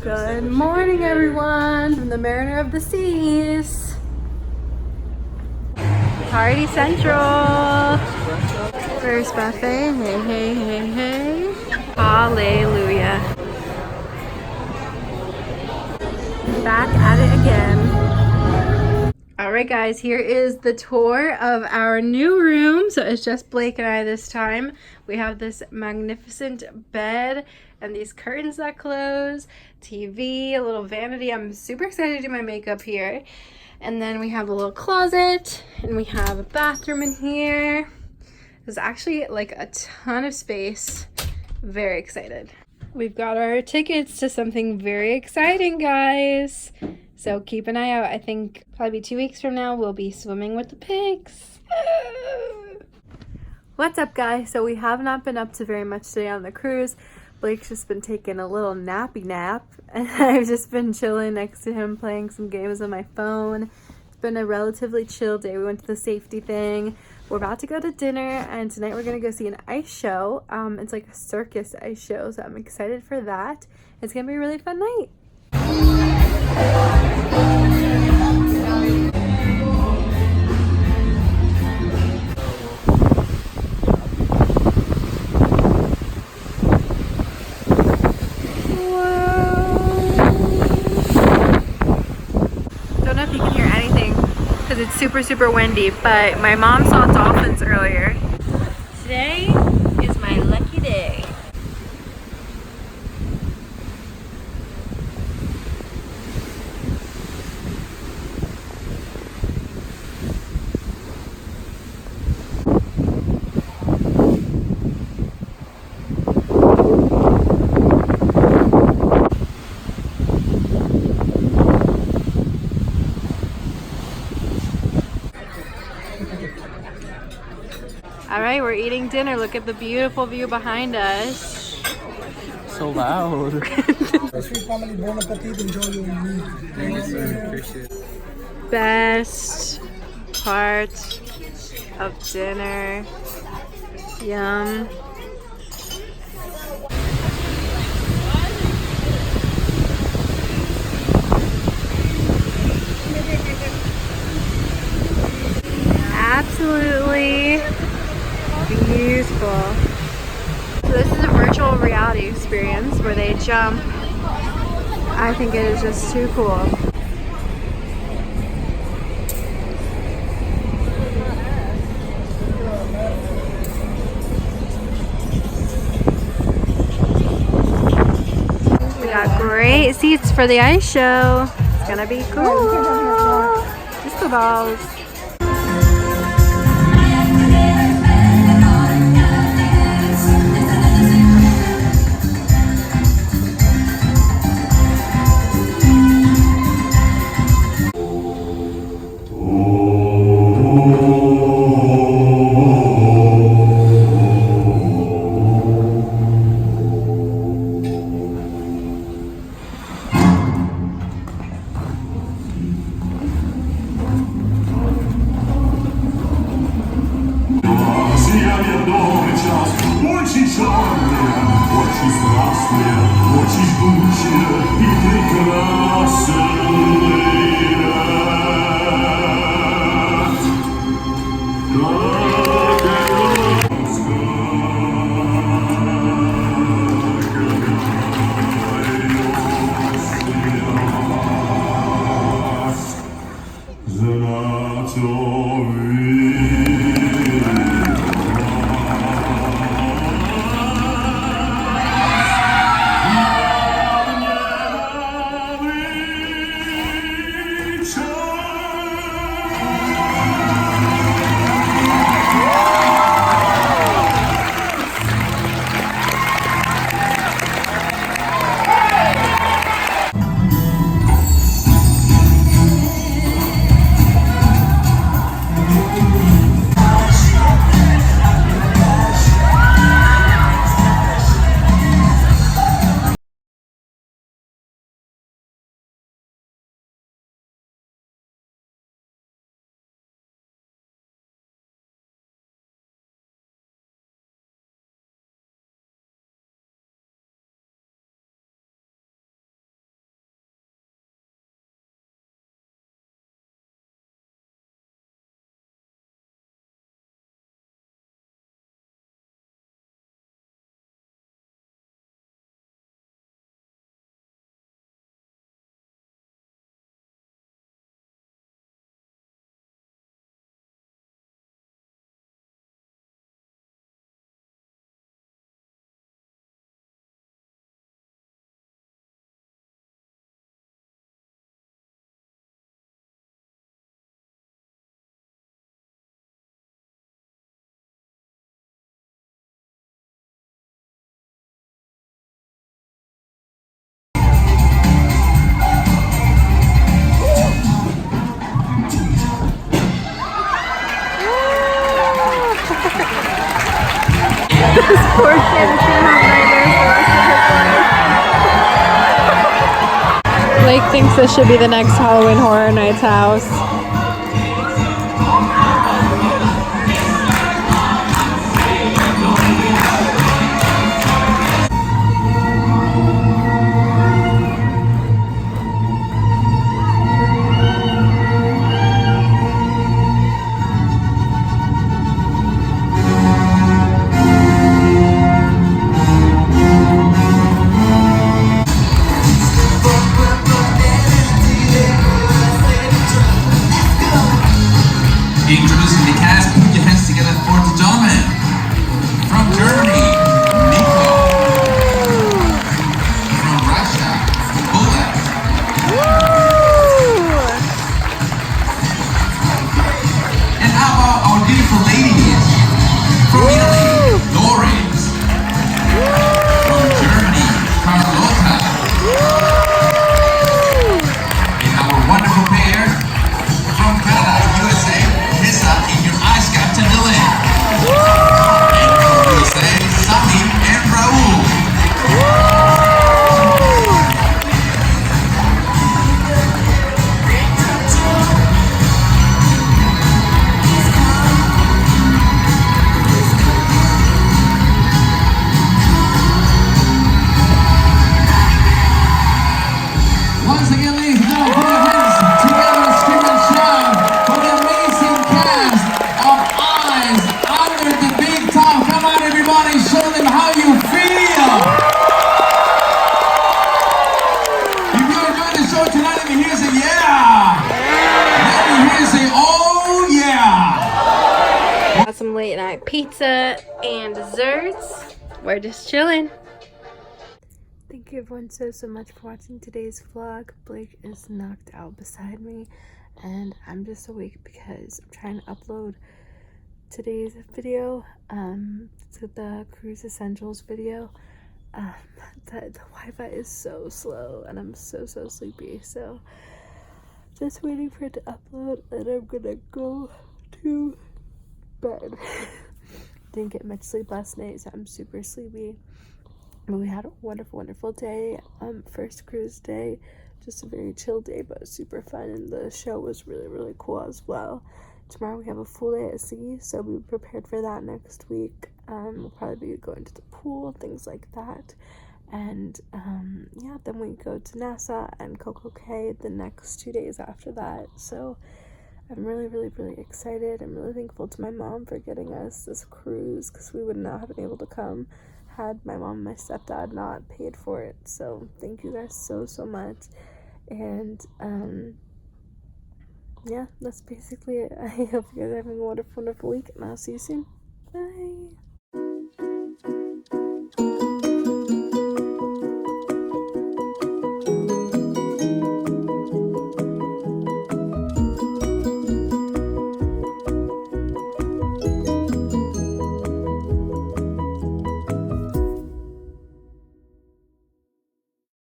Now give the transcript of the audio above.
Good morning, everyone, from the Mariner of the Seas. Party Central. First buffet. Hey, hey, hey, hey. Hallelujah. Back at it again. Alright guys, here is the tour of our new room. So it's just Blake and I this time. We have this magnificent bed and these curtains that close, TV, a little vanity. I'm super excited to do my makeup here. And then we have a little closet and we have a bathroom in here. There's actually like a ton of space. Very excited. We've got our tickets to something very exciting, guys. So keep an eye out. I think probably 2 weeks from now, we'll be swimming with the pigs. What's up, guys? So we have not been up to very much today on the cruise. Blake's just been taking a little nappy nap, and I've just been chilling next to him playing some games on my phone. It's been a relatively chill day. We went to the safety thing. We're about to go to dinner, and tonight we're gonna go see an ice show. It's like a circus ice show, so I'm excited for that. It's gonna be a really fun night. Don't know if you can hear anything because it's super windy, but my mom saw dolphins earlier. Today is my lucky day. All right, we're eating dinner. Look at the beautiful view behind us. So loud. Best part of dinner. Yum. Absolutely beautiful. So this is a virtual reality experience where they jump. I think it is just too cool. We got great seats for the ice show. It's gonna be cool. Disco balls. Очень черные, очень страстные, очень жгучие и прекрасные. Blake thinks this should be the next Halloween Horror Nights house. Introducing the cast, put your hands together for the gentleman. From Germany, Nico. From Russia, Bullet. And how about our beautiful ladies? From Italy, Doris. From Germany, Carlotta. And our wonderful pair from Canada, USA, Marissa and your ice captain Dylan. And from USA, Sammy and Raul. Once again, ladies and gentlemen, put your hands together, scream and shout for the amazing cast of Eyes Under the Big Top. Come on, everybody, show them how you feel. If you enjoyed the show tonight, let me hear you say yeah. Let me hear you say oh yeah. Got some late night pizza and desserts. We're just chilling. Thank you everyone so much for watching today's vlog. Blake is knocked out beside me and I'm just awake because I'm trying to upload today's video to the cruise essentials video. The Wi-Fi is so slow and I'm so sleepy, so just waiting for it to upload and I'm gonna go to bed. Didn't get much sleep last night, so I'm super sleepy. But we had a wonderful day. First cruise day, just a very chill day, but super fun, and the show was really cool as well. Tomorrow we have a full day at sea, so we prepared for that next week. We'll probably be going to the pool, things like that. And yeah, then we go to Nassau and Coco Cay the next 2 days after that. So I'm really excited. I'm really thankful to my mom for getting us this cruise, because we would not have been able to come had my mom and my stepdad not paid for it. So thank you guys so much. And yeah, that's basically it. I hope you guys are having a wonderful week, and I'll see you soon. Bye.